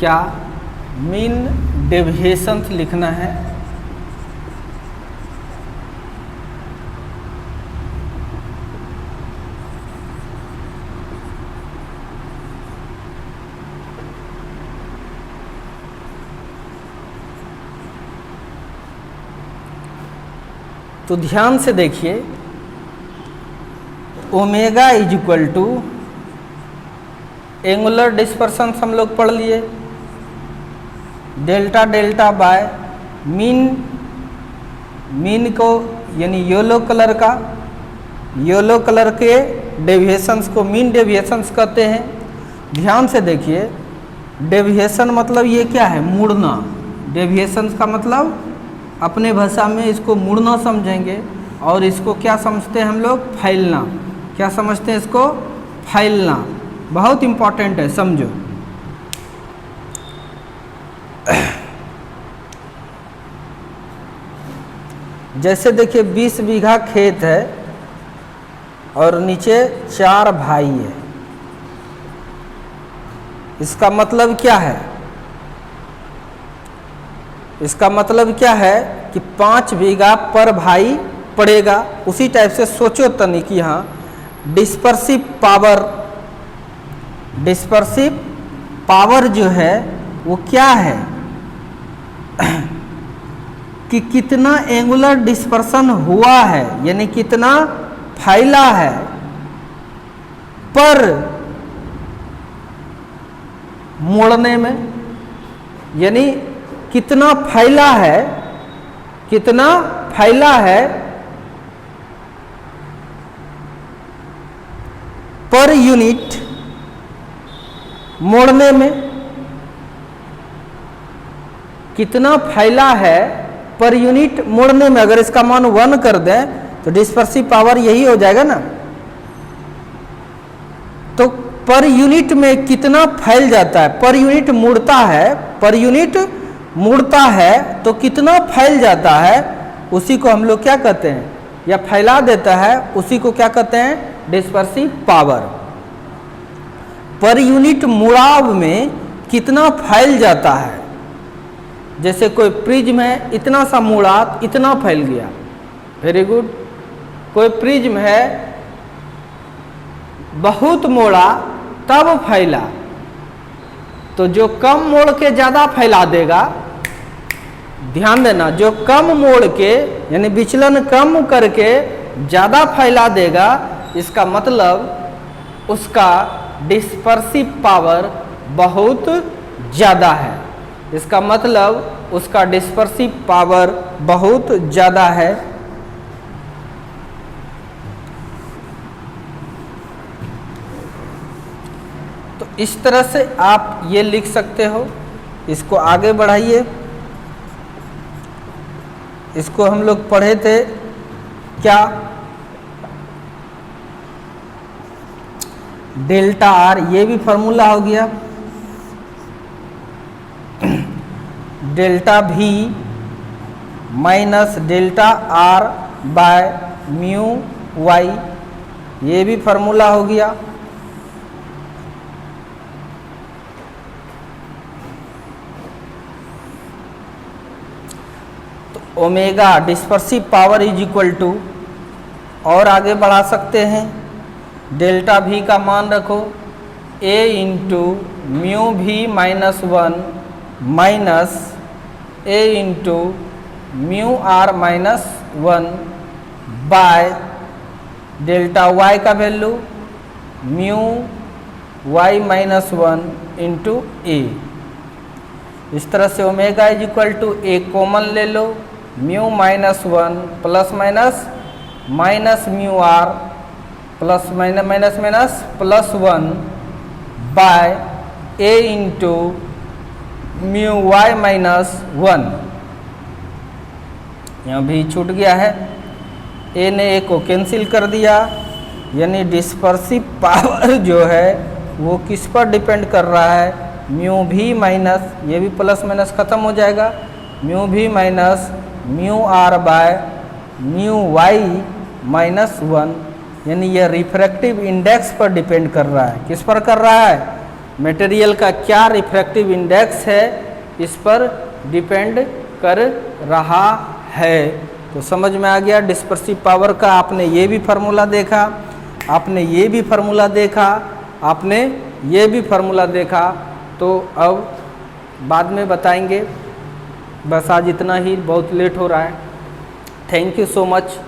क्या मीन डेविएशन लिखना है, तो ध्यान से देखिए। Omega is equal to angular dispersion हम लोग पढ़ लिए, delta delta by mean, mean को यानी येलो कलर का, येलो कलर के डेविएशंस को मीन डेविएशंस कहते हैं। ध्यान से देखिए, डेविएशन मतलब ये क्या है, मुड़ना। डेविएशंस का मतलब अपने भाषा में इसको मुड़ना समझेंगे, और इसको क्या समझते हैं हम लोग, फैलना। क्या समझते हैं इसको, फैलना। बहुत इंपॉर्टेंट है, समझो। जैसे देखिए 20 बीघा खेत है और नीचे 4 भाई है, इसका मतलब क्या है, इसका मतलब क्या है कि 5 बीघा पर भाई पड़ेगा। उसी टाइप से सोचो तनी कि हाँ डिस्पर्सिव पावर, डिस्पर्सिव पावर जो है वो क्या है कि कितना एंगुलर डिस्पर्सन हुआ है, यानी कितना फैला है पर मोड़ने में, यानी कितना फैला है, कितना फैला है पर यूनिट मोड़ने में, कितना फैला है पर यूनिट मोड़ने में। अगर इसका मान 1 कर दें तो डिस्पर्सिव पावर यही हो जाएगा ना। तो पर यूनिट में कितना फैल जाता है, पर यूनिट मुड़ता है, पर यूनिट मुड़ता है तो कितना फैल जाता है, उसी को हम लोग क्या कहते हैं, या फैला देता है, उसी को क्या कहते हैं, डिस्पर्सिव पावर। पर यूनिट मुड़ाव में कितना फैल जाता है। जैसे कोई प्रिज्म है, इतना सा मुड़ा, इतना फैल गया, वेरी गुड। कोई प्रिज्म है, बहुत मोड़ा तब फैला, तो जो कम मोड़ के ज़्यादा फैला देगा, ध्यान देना, जो कम मोड़ के यानी विचलन कम करके ज़्यादा फैला देगा, इसका मतलब उसका डिस्पर्सिव पावर बहुत ज़्यादा है। इसका मतलब उसका डिस्पर्सिव पावर बहुत ज़्यादा है। तो इस तरह से आप ये लिख सकते हो। इसको आगे बढ़ाइए। इसको हम लोग पढ़े थे क्या, डेल्टा आर, ये भी फॉर्मूला हो गया। डेल्टा भी minus delta R by mu Y, ये भी फॉर्मूला हो गया। तो omega dispersive power is equal to, और आगे बढ़ा सकते हैं, डेल्टा V का मान रखो A into mu V minus 1 minus A into mu R minus 1 by delta Y का value mu Y minus 1 into A। इस तरह से omega is equal to A common ले लो, mu minus 1 plus minus minus mu R plus minus minus minus plus 1 by A into mu Y minus 1। यहाँ भी छूट गया है, A ने A को कैंसिल कर दिया, यानी डिस्पर्सिव पावर जो है वो किस पर डिपेंड कर रहा है, म्यू V माइनस, ये भी प्लस माइनस ख़त्म हो जाएगा, mu V minus mu R by mu Y minus 1, यानी यह रिफ्रैक्टिव इंडेक्स पर डिपेंड कर रहा है। किस पर कर रहा है, मटेरियल का क्या रिफ्रैक्टिव इंडेक्स है इस पर डिपेंड कर रहा है। तो समझ में आ गया डिस्पर्सिव पावर का। आपने ये भी फार्मूला देखा, आपने ये भी फार्मूला देखा, आपने ये भी फार्मूला देखा, तो अब बाद में बताएंगे। बस आज इतना ही, बहुत लेट हो रहा है। Thank you so much.